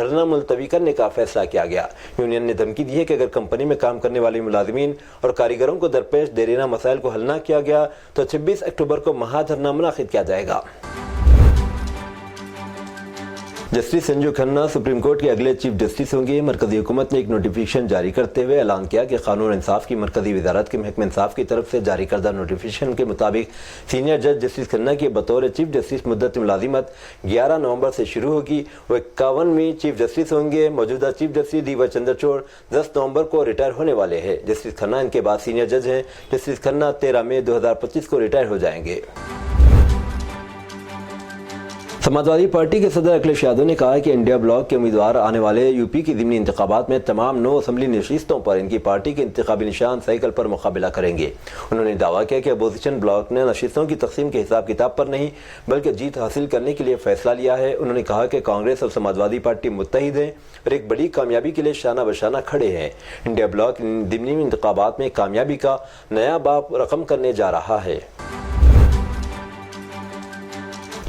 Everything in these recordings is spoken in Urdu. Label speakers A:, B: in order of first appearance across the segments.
A: دھرنا ملتوی کرنے کا فیصلہ کیا گیا۔ یونین نے دھمکی دی ہے کہ اگر کمپنی میں کام کرنے والے ملازمین اور کاریگروں کو درپیش دیرینہ مسائل کو حل نہ کیا گیا تو 26 اکتوبر کو مہا دھرنا منعقد کیا جائے گا۔ Justice Sanjiv Khanna supreme court کے اگلے چیف جسٹس ہوں گے۔ مرکزی حکومت نے ایک نوٹیفیکیشن جاری کرتے ہوئے اعلان کیا کہ قانون اور انصاف کی مرکزی وزارت کے محکمہ انصاف کی طرف سے جاری کردہ نوٹیفیکیشن کے مطابق سینئر جج جسٹس کھنہ کی بطور چیف جسٹس مدت ملازمت 11 نومبر سے شروع ہوگی۔ وہ 51ویں چیف جسٹس ہوں گے۔ موجودہ chief justice D Y Chandrachud 10 نومبر کو ریٹائر ہونے والے ہیں۔ جسٹس کھنہ ان کے بعد سینئر جج ہیں۔ جسٹس کھنہ 13 مئی 2025 کو ریٹائر ہو جائیں گے۔ سماجوادی پارٹی کے صدر اکھلیش یادو نے کہا ہے کہ انڈیا بلاک کے امیدوار آنے والے یو پی کی ضمنی انتخابات میں تمام 9 اسمبلی نشستوں پر ان کی پارٹی کے انتخابی نشان سائیکل پر مقابلہ کریں گے۔ انہوں نے دعویٰ کیا کہ اپوزیشن بلاک نے نشستوں کی تقسیم کے حساب کتاب پر نہیں بلکہ جیت حاصل کرنے کے لیے فیصلہ لیا ہے۔ انہوں نے کہا کہ کانگریس اور سماجوادی پارٹی متحد ہیں اور ایک بڑی کامیابی کے لیے شانہ بشانہ کھڑے ہیں۔ انڈیا بلاک ضمنی انتخابات میں کامیابی کا نیا باب رقم کرنے جا رہا ہے۔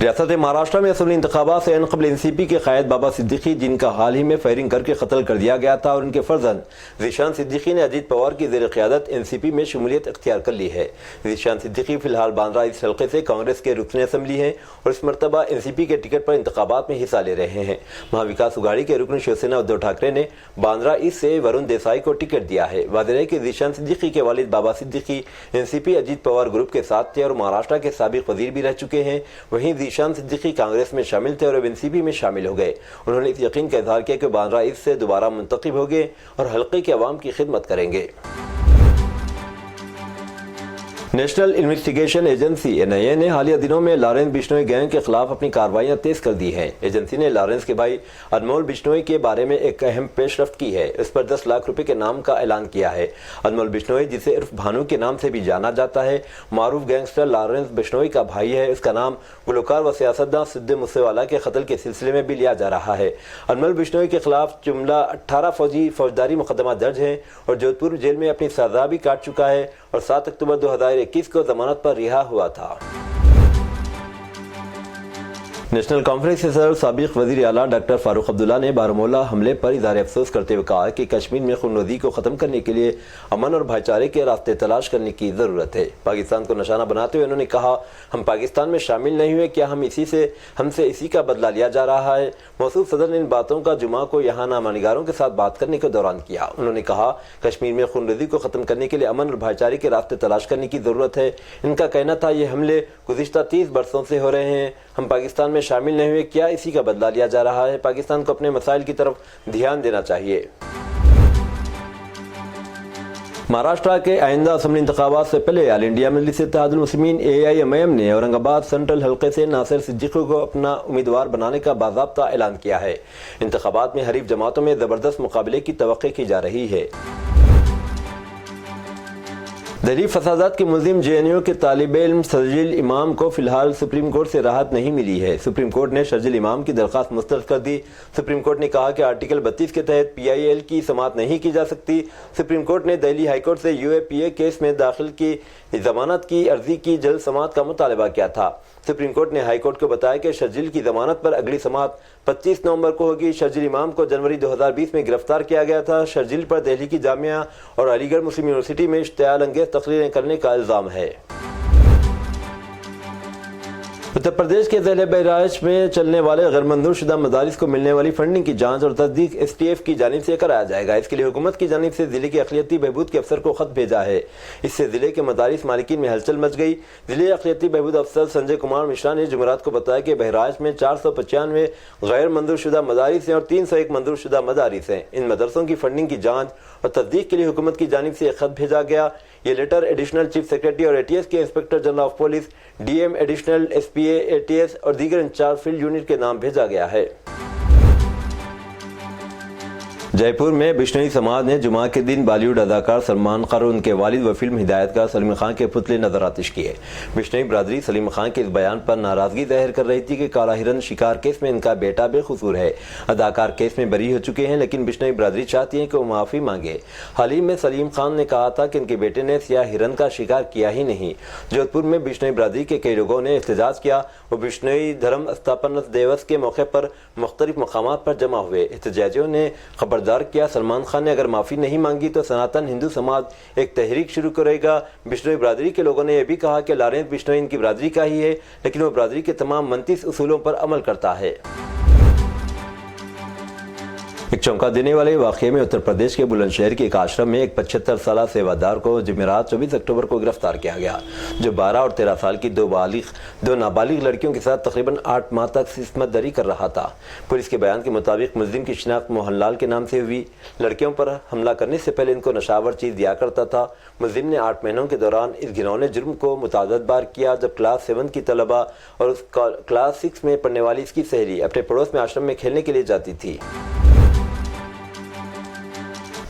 A: ریاست مہاراشٹر میں اسمبلی انتخابات سے قبل این سی پی کے قائد بابا صدیقی جن کا حال ہی میں فائرنگ کر کے قتل کر دیا گیا تھا اور ان کے فرزند ذیشان صدیقی نے اجیت پوار کی زیر قیادت این سی پی میں شمولیت اختیار کر لی ہے۔ ذیشان صدیقی فی الحال باندرہ اس حلقے سے کانگریس کے رکن اسمبلی ہیں اور اس مرتبہ این سی پی کے ٹکٹ پر انتخابات میں حصہ لے رہے ہیں۔ مہا وکاس اگاڑی کے رکن شیو سینا ادھو ٹھاکرے نے باندرہ ایسٹ سے ورون دیسائی کو ٹکٹ دیا ہے۔ واضح ہے کہ ذیشان صدیقی کے والد بابا صدیقی این سی پی اجیت پوار گروپ کے ساتھ تھے اور مہاراشٹر کے سابق وزیر بھی رہ چکے ہیں۔ وہیں ذیشان صدیقی کانگریس میں شامل تھے اور اب این سی پی میں شامل ہو گئے۔ انہوں نے اس یقین کا اظہار کیا کہ باندرہ ایسٹ سے دوبارہ منتخب ہو گئے اور حلقے کے عوام کی خدمت کریں گے۔ نیشنل انویسٹیگیشن ایجنسی این آئی اے نے حالیہ دنوں میں لارنس بشنوئی گینگ کے خلاف اپنی کارروائیاں تیز کر دی ہیں۔ ایجنسی نے لارنس کے بھائی انمول بشنوئی کے بارے میں ایک اہم پیش رفت کی ہے۔ اس پر 10 لاکھ روپے کے نام کا اعلان کیا ہے۔ انمول بشنوئی جسے عرف بھانو کے نام سے بھی جانا جاتا ہے معروف گینگسٹر لارنس بشنوئی کا بھائی ہے۔ اس کا نام گلوکار و سیاستداں سدھ موسیوالا کے قتل کے سلسلے میں بھی لیا جا رہا ہے۔ انمول بشنوئی کے خلاف جملہ 18 فوجداری مقدمات درج ہیں اور جودھپور جیل میں اپنی سزا بھی کاٹ چکا ہے اور 7 اکتوبر 2021 کو ضمانت پر رہا ہوا تھا۔ نیشنل کانفرنس کے صدر سابق وزیر اعلیٰ ڈاکٹر فاروق عبداللہ نے بارہمولہ حملے پر اظہار افسوس کرتے ہوئے کہا کہ کشمیر میں خونریزی کو ختم کرنے کے لیے امن اور بھائی چارے کے راستے تلاش کرنے کی ضرورت ہے۔ پاکستان کو نشانہ بناتے ہوئے انہوں نے کہا ہم پاکستان میں شامل نہیں ہوئے، کیا ہم سے اسی کا بدلہ لیا جا رہا ہے؟ موصوف صدر نے ان باتوں کا جمعہ کو یہاں نامہ نگاروں کے ساتھ بات کرنے کے دوران کیا۔ انہوں نے کہا کشمیر میں خونریزی کو ختم کرنے کے لیے امن اور بھائی چارے کے راستے تلاش کرنے کی ضرورت ہے۔ ان کا کہنا تھا یہ حملے گزشتہ 30 برسوں سے ہو رہے ہیں، ہم پاکستان میں شامل نہیں ہوئے، کیا اسی کا بدلہ لیا جا رہا ہے؟ پاکستان کو اپنے مسائل کی طرف دھیان دینا چاہیے۔ مہاراشٹر کے آئندہ اسمبلی انتخابات سے پہلے آل انڈیا مجلس اتحاد المسلمین AIMIM نے اورنگ آباد سینٹرل حلقے سے ناصر صدیقی کو اپنا امیدوار بنانے کا باضابطہ اعلان کیا ہے۔ انتخابات میں حریف جماعتوں میں زبردست مقابلے کی توقع کی جا رہی ہے۔ دہلی فسادات کے ملزم JNU کے طالب علم شرجیل امام کو فی الحال سپریم کورٹ سے راحت نہیں ملی ہے۔ سپریم کورٹ نے شرجیل امام کی درخواست مسترد کر دی۔ سپریم کورٹ نے کہا کہ آرٹیکل 32 کے تحت PIL کی سماعت نہیں کی جا سکتی۔ سپریم کورٹ نے دہلی ہائی کورٹ سے UAPA کیس میں داخل کی ضمانت کی عرضی کی جلد سماعت کا مطالبہ کیا تھا۔ سپریم کورٹ نے ہائی کورٹ کو بتایا کہ شرجیل کی ضمانت پر اگلی سماعت 25 نومبر کو ہوگی۔ شرجیل امام کو جنوری 2020 میں گرفتار کیا گیا تھا۔ شرجیل پر دہلی کی جامعہ اور علی گڑھ مسلم یونیورسٹی میں اشتعال انگیز تقریریں کرنے کا الزام ہے۔ اتر پردیش کے ضلع بہرائچ میں چلنے والے غیر منظور شدہ مدارس کو ملنے والی فنڈنگ کی جانچ اور تصدیق STF کی جانب سے کرایا جائے گا۔ اس کے لیے حکومت کی جانب سے ضلع کے اقلیتی بہبود کے افسر کو خط بھیجا ہے۔ اس سے ضلع کے مدارس مالکین میں ہلچل مچ گئی۔ ضلع اقلیتی بہبود افسر سنجے کمار مشرا نے جمعرات کو بتایا کہ بہرائچ میں 495 غیر منظور شدہ مدارس ہیں اور 301 منظور شدہ مدارس ہیں۔ ان مدرسوں کی فنڈنگ کی جانچ اور تصدیق کے لیے حکومت کی جانب سے ایک خط بھیجا گیا۔ یہ لیٹر ایڈیشنل چیف سیکرٹری اور ATS کے inspector general of police DM additional SPA ATS اور دیگر انچارج فیلڈ یونٹ کے نام بھیجا گیا ہے۔ جے پور میں بشنوئی سماج نے جمعہ کے دن بالی ووڈ اداکار سلمان خان اور ان کے والد و فلم ہدایتکار سلیم خان کے پتلے نظر آتش کیے۔ بشنوئی برادری سلیم خان کے اس بیان پر ناراضگی ظاہر کر رہی تھی کہ کالا ہرن شکار کیس میں ان کا بیٹا بے قصور ہے۔ اداکار کیس میں بری ہو چکے ہیں، لیکن بشنوئی برادری چاہتی ہے کہ وہ معافی مانگے۔ حال ہی میں سلیم خان نے کہا تھا کہ ان کے بیٹے نے سیاہ ہرن کا شکار کیا ہی نہیں۔ جودھ پور میں بشنوئی برادری کے کئی لوگوں نے احتجاج کیا۔ وہ بشنوئی دھرم استھاپنت دیوس کے موقع پر مختلف مقامات پر جمع ہوئے۔ احتجاجیوں نے خبردار کیا سلمان خان نے اگر معافی نہیں مانگی تو سناتن ہندو سماج ایک تحریک شروع کرے گا۔ بشنوئی برادری کے لوگوں نے یہ بھی کہا کہ لارنس بشنوئی ان کی برادری کا ہی ہے، لیکن وہ برادری کے تمام 29 اصولوں پر عمل کرتا ہے۔ ایک چونکا دینے والے واقعے میں اتر پردیش کے بلند شہر کے ایک آشرم میں ایک 75 سالہ سیوادار کو جمعرات 24 اکتوبر کو گرفتار کیا گیا، جو 12 اور 13 سال کی دو نابالغ لڑکیوں کے ساتھ تقریباً 8 ماہ تک عصمت دری کر رہا تھا۔ پولیس کے بیان کے مطابق ملزم کی شناخت موہن لال کے نام سے ہوئی۔ لڑکیوں پر حملہ کرنے سے پہلے ان کو نشاور چیز دیا کرتا تھا۔ ملزم نے 8 مہینوں کے دوران اس گھنونے جرم کو متعدد بار کیا، جب کلاس 7 کی طلبہ اور کلاس 6 میں پڑھنے والی اس کی سہیلی اپنے پڑوس میں آشرم میں کھیلنے کے لیے جاتی تھی۔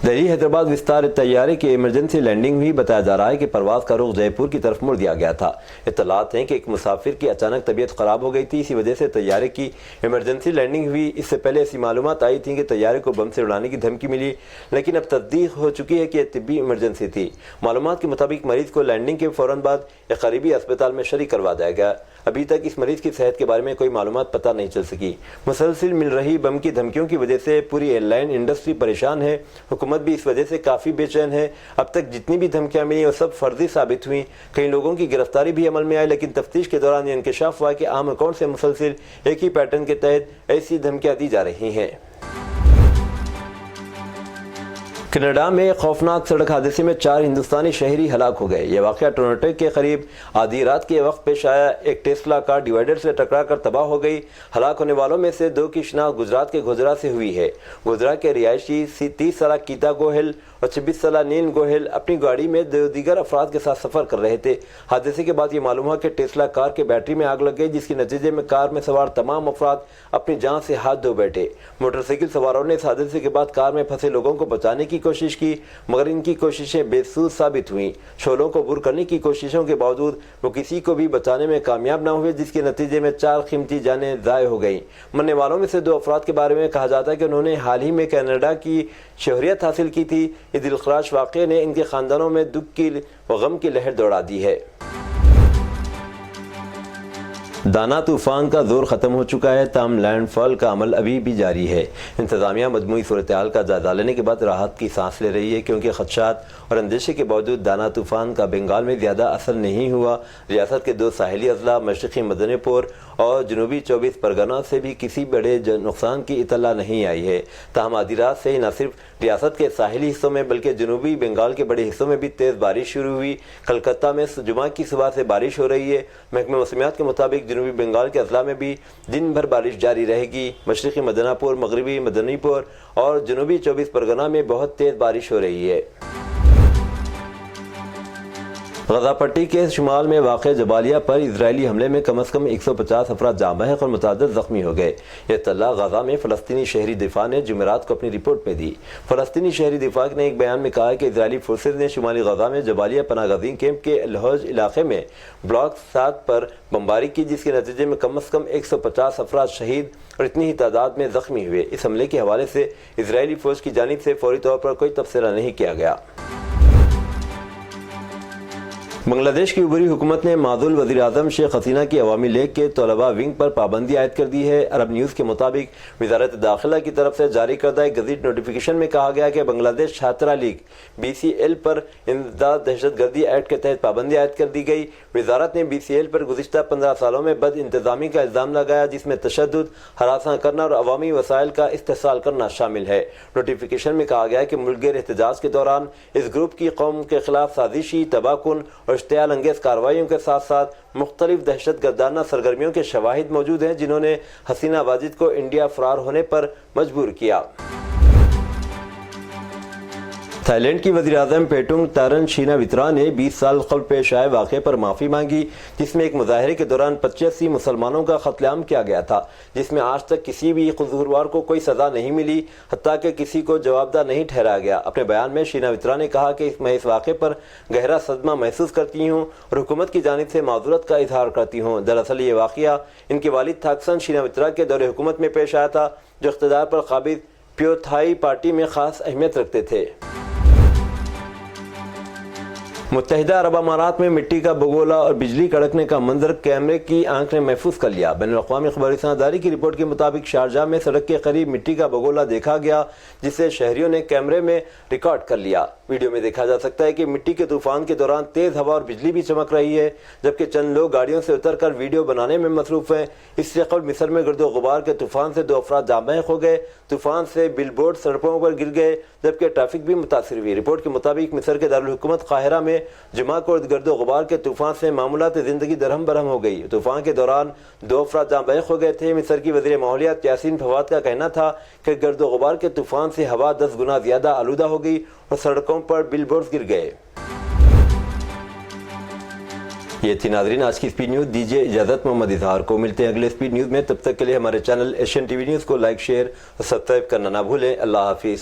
A: دہلی حیدرآباد وستار طیارے کی ایمرجنسی لینڈنگ ہوئی۔ بتایا جا رہا ہے کہ پرواز کا رخ جے پور کی طرف موڑ دیا گیا تھا۔ اطلاعات ہیں کہ ایک مسافر کی اچانک طبیعت خراب ہو گئی تھی، اسی وجہ سے طیارے کی ایمرجنسی لینڈنگ ہوئی۔ اس سے پہلے ایسی معلومات آئی تھیں کہ طیارے کو بم سے اڑانے کی دھمکی ملی، لیکن اب تصدیق ہو چکی ہے کہ یہ طبی ایمرجنسی تھی۔ معلومات کے مطابق مریض کو لینڈنگ کے فوراً بعد ایک قریبی اسپتال میں شریک کروا دیا گیا۔ ابھی تک اس مریض کی صحت کے بارے میں کوئی معلومات پتہ نہیں چل سکی۔ مسلسل مل رہی بم کی دھمکیوں کی وجہ سے پوری ایئر لائن انڈسٹری پریشان ہے۔ حکومت بھی اس وجہ سے کافی بے چین ہے۔ اب تک جتنی بھی دھمکیاں ملی وہ سب فرضی ثابت ہوئیں۔ کئی لوگوں کی گرفتاری بھی عمل میں آئی، لیکن تفتیش کے دوران یہ انکشاف ہوا کہ عام اکاؤنٹ سے مسلسل ایک ہی پیٹرن کے تحت ایسی دھمکیاں دی جا رہی ہیں۔ کینیڈا میں ایک خوفناک سڑک حادثے میں 4 ہندوستانی شہری ہلاک ہو گئے۔ یہ واقعہ ٹورنٹو کے قریب آدھی رات کے وقت پیش آیا۔ ایک ٹیسلا کار ڈیوائیڈر سے ٹکرا کر تباہ ہو گئی۔ ہلاک ہونے والوں میں سے 2 کی شناخت گجرات کے گوجرا سے ہوئی ہے۔ گوجرا کے رہائشی 30 سالہ گیتا گوہل اور 26 سالہ نین گوہل اپنی گاڑی میں 2 دیگر افراد کے ساتھ سفر کر رہے تھے۔ حادثے کے بعد یہ معلوم ہوا کہ ٹیسلا کار کے بیٹری میں آگ لگ گئی، جس کے نتیجے میں کار میں سوار تمام افراد اپنی جان سے ہاتھ دھو بیٹھے۔ موٹر سائیکل سواروں نے اس حادثے کے بعد کار میں پھنسے لوگوں کو بچانے کی کوشش کی، مگر ان کی کوششیں بے سود ثابت ہوئیں۔ شعلوں کو عبور کرنے کی کوششوں کے باوجود وہ کسی کو بھی بچانے میں کامیاب نہ ہوئے، جس کے نتیجے میں 4 قیمتی جانیں ضائع ہو گئیں۔ مرنے والوں میں سے 2 افراد کے بارے میں کہا جاتا ہے کہ انہوں نے حال ہی میں کینیڈا کی شہریت حاصل کی تھی۔ یہ دلخراش واقعے نے ان کے خاندانوں میں دکھ کی و غم کی لہر دوڑا دی ہے۔ دانا طوفان کا زور ختم ہو چکا ہے، تاہم لینڈ فال کا عمل ابھی بھی جاری ہے۔ انتظامیہ مجموعی صورتحال کا جائزہ لینے کے بعد راحت کی سانس لے رہی ہے، کیونکہ خدشات اور اندیشے کے باوجود دانا طوفان کا بنگال میں زیادہ اثر نہیں ہوا۔ ریاست کے 2 ساحلی اضلاع مشرقی مدنی پور اور جنوبی 24 پرگنہ سے بھی کسی بڑے نقصان کی اطلاع نہیں آئی ہے۔ تاہم آدھی رات سے ہی نہ صرف ریاست کے ساحلی حصوں میں بلکہ جنوبی بنگال کے بڑے حصوں میں بھی تیز بارش شروع ہوئی۔ کلکتہ میں جمعہ کی صبح سے بارش ہو رہی ہے۔ محکمہ موسمیات کے مطابق جنوبی بنگال کے اضلاع میں بھی دن بھر بارش جاری رہے گی۔ مشرقی مدنی پور، مغربی مدنی پور اور جنوبی 24 پرگنہ میں بہت تیز بارش ہو رہی ہے۔ غزہ پٹی کے شمال میں واقع جبالیہ پر اسرائیلی حملے میں کم از کم 150 افراد جاں بحق اور متعدد زخمی ہو گئے۔ یہ اطلاع غزہ میں فلسطینی شہری دفاع نے جمعرات کو اپنی رپورٹ میں دی۔ فلسطینی شہری دفاع نے ایک بیان میں کہا کہ اسرائیلی فورسز نے شمالی غزہ میں جبالیہ پناہ گزین کیمپ کے الحوج علاقے میں بلاک 7 پر بمباری کی، جس کے نتیجے میں کم از کم 150 افراد شہید اور اتنی ہی تعداد میں زخمی ہوئے۔ اس حملے کے حوالے سے اسرائیلی فوج کی جانب سے فوری طور پر کوئی تبصرہ نہیں کیا گیا۔ بنگلہ دیش کی عبوری حکومت نے معزول وزیر اعظم شیخ حسینہ کی عوامی لیگ کے طلباء ونگ پر پابندی عائد کر دی ہے۔ عرب نیوز کے مطابق وزارت داخلہ کی طرف سے جاری کردہ ایک گزٹ نوٹیفیکیشن میں کہا گیا کہ بنگلہ دیش چھاترا لیگ BCL پر انسداد دہشت گردی ایکٹ کے تحت پابندی عائد کر دی گئی۔ وزارت نے BCL پر گزشتہ 15 سالوں میں بد انتظامی کا الزام لگایا، جس میں تشدد، ہراساں کرنا اور عوامی وسائل کا استحصال کرنا شامل ہے۔ نوٹیفیکیشن میں کہا گیا کہ ملک گیر احتجاج کے دوران اس گروپ کی قوم کے خلاف سازشی، تباہ کن اور اشتعال انگیز کارروائیوں کے ساتھ ساتھ مختلف دہشت گردانہ سرگرمیوں کے شواہد موجود ہیں، جنہوں نے حسینہ واجد کو انڈیا فرار ہونے پر مجبور کیا۔ تھائی لینڈ کی وزیر اعظم پیٹنگ تارن شیناوترا نے 20 سال قبل پیش آئے واقعے پر معافی مانگی، جس میں ایک مظاہرے کے دوران 85 مسلمانوں کا قتل عام کیا گیا تھا، جس میں آج تک کسی بھی قصوروار کو کوئی سزا نہیں ملی، حتیٰ کہ کسی کو جوابدہ نہیں ٹھہرایا گیا۔ اپنے بیان میں شیناوترا نے کہا کہ میں اس واقعے پر گہرا صدمہ محسوس کرتی ہوں اور حکومت کی جانب سے معذرت کا اظہار کرتی ہوں۔ دراصل یہ واقعہ ان کے والد تھاکسن شیناوترا کے دور حکومت میں پیش آیا تھا، جو اقتدار پر قابض پیو تھائی پارٹی میں خاص اہمیت رکھتے تھے۔ متحدہ عرب امارات میں مٹی کا بگولا اور بجلی کڑکنے کا منظر کیمرے کی آنکھ نے محفوظ کر لیا۔ بین الاقوامی خبر رساں ادارے کی رپورٹ کے مطابق شارجہ میں سڑک کے قریب مٹی کا بگولا دیکھا گیا، جسے شہریوں نے کیمرے میں ریکارڈ کر لیا۔ ویڈیو میں دیکھا جا سکتا ہے کہ مٹی کے طوفان کے دوران تیز ہوا اور بجلی بھی چمک رہی ہے، جبکہ چند لوگ گاڑیوں سے اتر کر ویڈیو بنانے میں مصروف ہیں۔ اس سے قبل مصر میں گرد و غبار کے طوفان سے 2 افراد جاں بحق ہو گئے۔ طوفان سے بل بورڈ سڑکوں پر گر گئے، جبکہ ٹریفک بھی متاثر ہوئی۔ رپورٹ کے مطابق مصر کے دارالحکومت قاہرہ میں جمعہ کو گرد و غبار کے طوفان سے معمولات زندگی درہم برہم ہو گئی۔ طوفان کے دوران 2 افراد جاں بحق ہو گئے تھے۔ مصر کی وزیر ماحولیات یاسین فواد کا کہنا تھا کہ گرد و غبار کے طوفان سے ہوا 10 گنا زیادہ آلودہ ہو گئی اور سڑکوں پر بل بورڈز گر گئے۔ یہ تھی ناظرین آج کی سپیڈ نیوز۔ دیجیے اجازت محمد اظہار کو، ملتے ہیں اگلے سپیڈ نیوز میں۔ تب تک کے لیے ہمارے channel Asian T V news کو لائک، شیئر اور سبسکرائب کرنا نہ بھولیں۔ اللہ حافظ۔